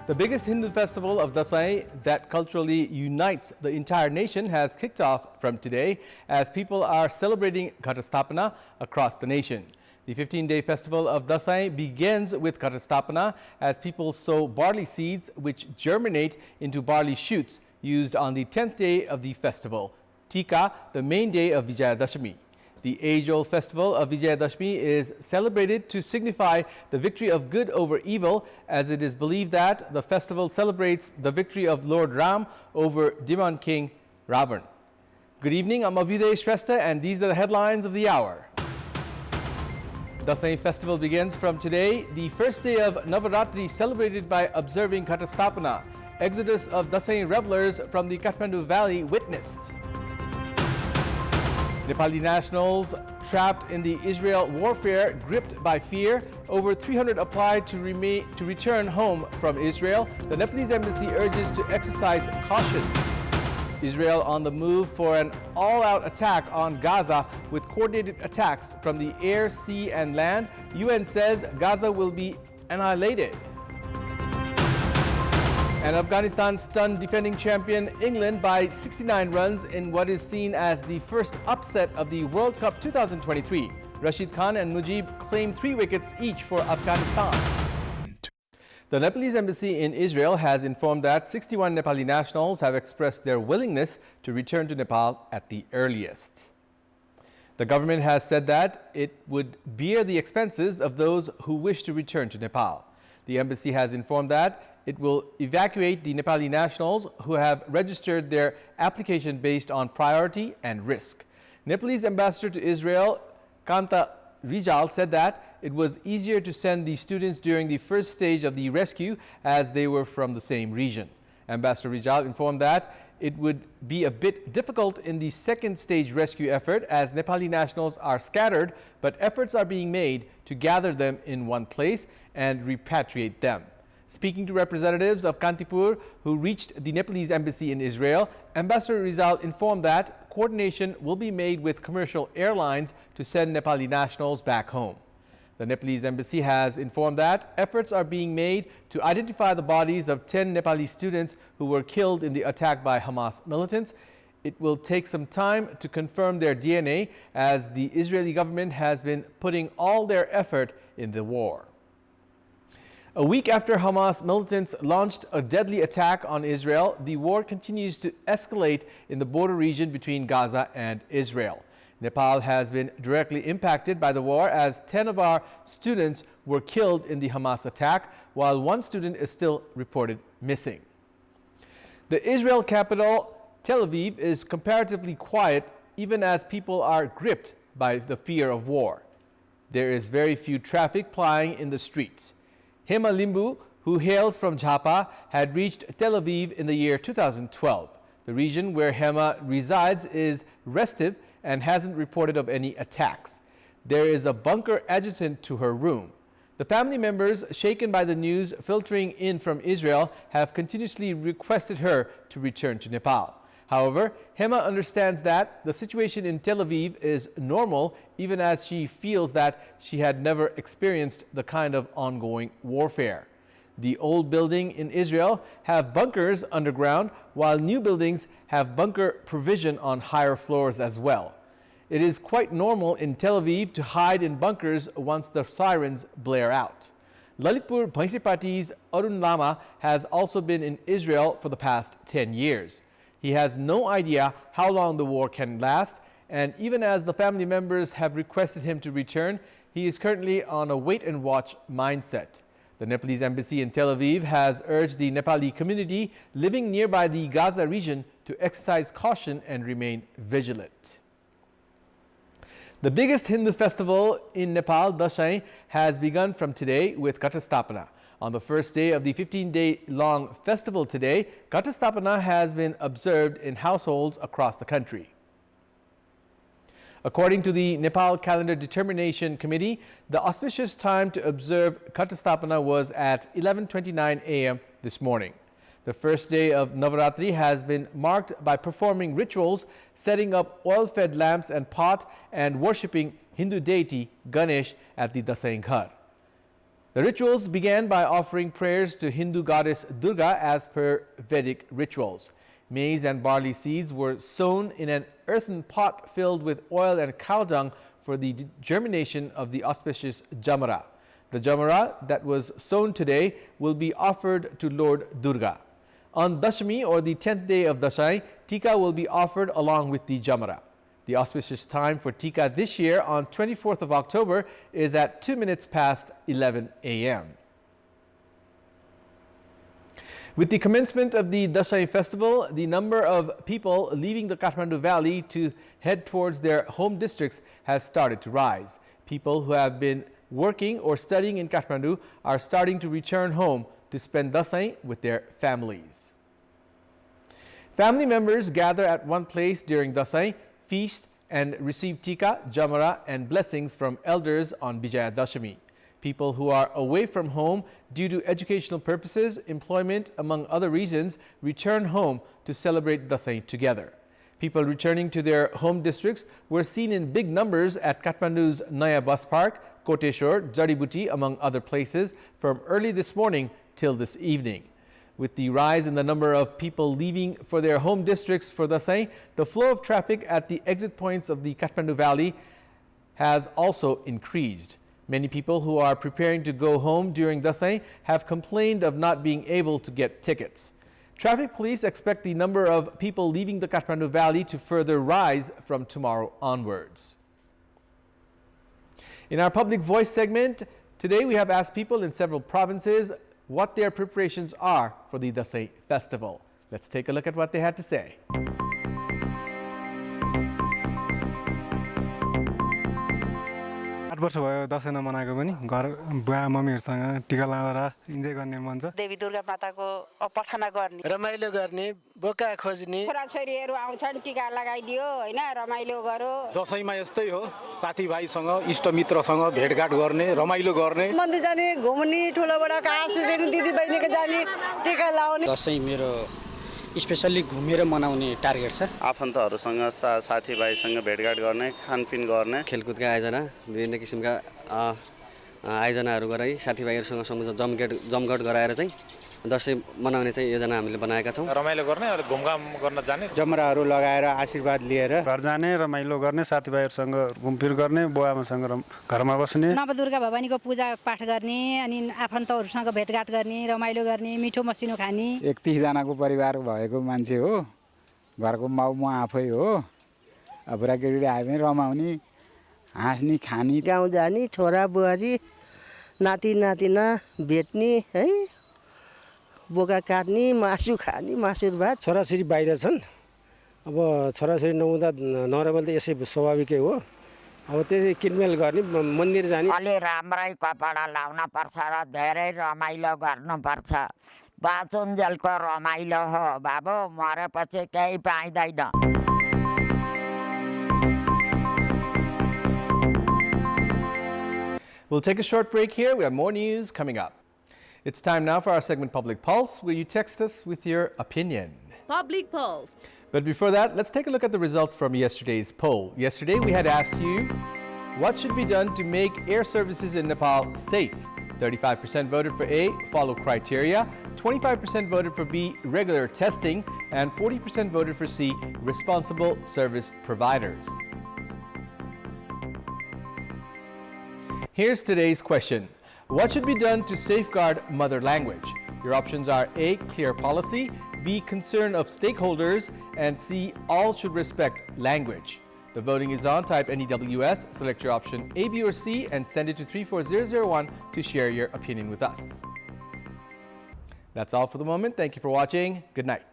The biggest Hindu festival of Dasai that culturally unites the entire nation has kicked off from today as people are celebrating Ghatastapana across the nation. The 15-day festival of Dasai begins with Ghatastapana as people sow barley seeds which germinate into barley shoots used on the 10th day of the festival, Tika, the main day of Vijayadashami. The age-old festival of Vijayadashami is celebrated to signify the victory of good over evil, as it is believed that the festival celebrates the victory of Lord Ram over demon king Ravan. Good evening, I'm Abhyuday Shrestha and these are the headlines of the hour. Dasai festival begins from today, the first day of Navaratri celebrated by observing Ghatastapana. Exodus of Dasai revelers from the Kathmandu Valley witnessed. Nepali nationals trapped in the Israel warfare, gripped by fear. Over 300 applied to return home from Israel. The Nepalese embassy urges to exercise caution. Israel on the move for an all-out attack on Gaza with coordinated attacks from the air, sea and land. UN says Gaza will be annihilated. And Afghanistan stunned defending champion England by 69 runs in what is seen as the first upset of the World Cup 2023. Rashid Khan and Mujib claimed 3 wickets each for Afghanistan. The Nepalese embassy in Israel has informed that 61 Nepali nationals have expressed their willingness to return to Nepal at the earliest. The government has said that it would bear the expenses of those who wish to return to Nepal. The embassy has informed that it will evacuate the Nepali nationals who have registered their application based on priority and risk. Nepalese ambassador to Israel, Kanta Rijal, said that it was easier to send the students during the first stage of the rescue as they were from the same region. Ambassador Rijal informed that it would be a bit difficult in the second stage rescue effort as Nepali nationals are scattered, but efforts are being made to gather them in one place and repatriate them. Speaking to representatives of Kantipur who reached the Nepalese embassy in Israel, Ambassador Rizal informed that coordination will be made with commercial airlines to send Nepali nationals back home. The Nepalese embassy has informed that efforts are being made to identify the bodies of 10 Nepali students who were killed in the attack by Hamas militants. It will take some time to confirm their DNA as the Israeli government has been putting all their effort in the war. A week after Hamas militants launched a deadly attack on Israel, the war continues to escalate in the border region between Gaza and Israel. Nepal has been directly impacted by the war as 10 of our students were killed in the Hamas attack, while 1 student is still reported missing. The Israel capital, Tel Aviv, is comparatively quiet even as people are gripped by the fear of war. There is very few traffic plying in the streets. Hema Limbu, who hails from Jhapa, had reached Tel Aviv in the year 2012. The region where Hema resides is restive and hasn't reported of any attacks. There is a bunker adjacent to her room. The family members, shaken by the news filtering in from Israel, have continuously requested her to return to Nepal. However, Hema understands that the situation in Tel Aviv is normal, even as she feels that she had never experienced the kind of ongoing warfare. The old building in Israel have bunkers underground, while new buildings have bunker provision on higher floors as well. It is quite normal in Tel Aviv to hide in bunkers once the sirens blare out. Lalitpur Bhaisepati's Arun Lama has also been in Israel for the past 10 years. He has no idea how long the war can last, and even as the family members have requested him to return, he is currently on a wait-and-watch mindset. The Nepalese embassy in Tel Aviv has urged the Nepali community living nearby the Gaza region to exercise caution and remain vigilant. The biggest Hindu festival in Nepal, Dasai, has begun from today with Ghatastapana. On the first day of the 15-day-long festival today, Ghatastapana has been observed in households across the country. According to the Nepal Calendar Determination Committee, the auspicious time to observe Ghatastapana was at 11:29 a.m. this morning. The first day of Navaratri has been marked by performing rituals, setting up oil-fed lamps and pot, and worshipping Hindu deity Ganesh at the Dasai Ghar. The rituals began by offering prayers to Hindu goddess Durga as per Vedic rituals. Maize and barley seeds were sown in an earthen pot filled with oil and cow dung for the germination of the auspicious Jamara. The Jamara that was sown today will be offered to Lord Durga. On Dashami, or the 10th day of Dasai, Tika will be offered along with the Jamara. The auspicious time for Tika this year on 24th of October is at 2 minutes past 11 a.m. With the commencement of the Dasai festival, the number of people leaving the Kathmandu Valley to head towards their home districts has started to rise. People who have been working or studying in Kathmandu are starting to return home to spend Dasai with their families. Family members gather at one place during Dasai, feast and receive Tika, Jamara and blessings from elders on Vijaya Dashami. People who are away from home due to educational purposes, employment, among other reasons, return home to celebrate Dasai together. People returning to their home districts were seen in big numbers at Kathmandu's Naya Bus Park, Koteshwar, Jadibuti, among other places, from early this morning till this evening. With the rise in the number of people leaving for their home districts for Dasai, the flow of traffic at the exit points of the Kathmandu Valley has also increased. Many people who are preparing to go home during Dasai have complained of not being able to get tickets. Traffic police expect the number of people leaving the Kathmandu Valley to further rise from tomorrow onwards. In our Public Voice segment, today we have asked people in several provinces what their preparations are for the Dasai festival. Let's take a look at what they had to say. 8 वर्ष भयो दशैं नमनाएको पनि घर बुवा मम्मीहरुसँग टिका लगाएर enjoy गर्ने मन छ देवी दुर्गा माताको प्रार्थना गर्ने रमाइलो गर्ने बोका खोज्ने छोराछोरीहरु आउँछन् टिका लगाइदियो हैन रमाइलो गरो दशैंमा यस्तै हो साथीभाइसँग इष्टमित्रसँग भेटघाट गर्ने रमाइलो गर्ने मन्दिर जाने घुम्ने ठुलोबडाको आशीष दिने दिदीबहिनीको जाने टिका लाउने दशैं मेरो स्पेशली घुमेर मनाउने टार्गेट छ आफन्तहरुसँग साथीभाइसँग भेटघाट गर्ने खानपिन गर्ने खेलकुदका आयोजना विभिन्न किसिमका आयोजनाहरू गराई साथीभाइहरुसँग जमघट गराएर चाहिँ दशैं मनाउने चाहिँ योजना हामीले बनाएका छौं रमाइलो गर्ने अनि घुमघाम गर्न जाने जमराहरू लगाएर आशीर्वाद लिएर घर जाने रमाइलो गर्ने साथीभाइहरुसँग घुमफिर गर्ने बुवाआमासँग घरमा बस्ने नवदुर्गा भवानीको पूजा पाठ गर्ने अनि आफन्तहरुसँग भेटघाट गर्ने रमाइलो गर्ने मिठो मसिनो खाने 31 जनाको परिवार भएको मान्छे हो घरको माउ म आफै हो बुढाकेटी आए पनि रमाउने हाँस्ने खानी गाउँ जाने छोरा बुहारी नाति नातिना भेट्ने है बोका काट्ने मासु खाने मासुर भात छोराछोरी बाहिर छन् अब छोराछोरी नहुँदा नरमाइलो त यसै स्वाभाविकै हो अब त्यसै किनमेल गर्ने मन्दिर जाने अलि राम्रै कपडा लाउन पर्छ र धेरै रमाइलो गर्नु पर्छ बाँचुन्जेलको रमाइलो हो बाबु मरेपछि केही पाइदैन We'll take a short break here. We have more news coming up. It's time now for our segment Public Pulse, where you text us with your opinion. Public Pulse. But before that, let's take a look at the results from yesterday's poll. Yesterday, we had asked you, what should be done to make air services in Nepal safe? 35% voted for A, follow criteria. 25% voted for B, regular testing. And 40% voted for C, responsible service providers. Here's today's question. What should be done to safeguard mother language? Your options are A, clear policy, B, concern of stakeholders, and C, all should respect language. The voting is on. Type NEWS, select your option A, B, or C, and send it to 34001 to share your opinion with us. That's all for the moment. Thank you for watching. Good night.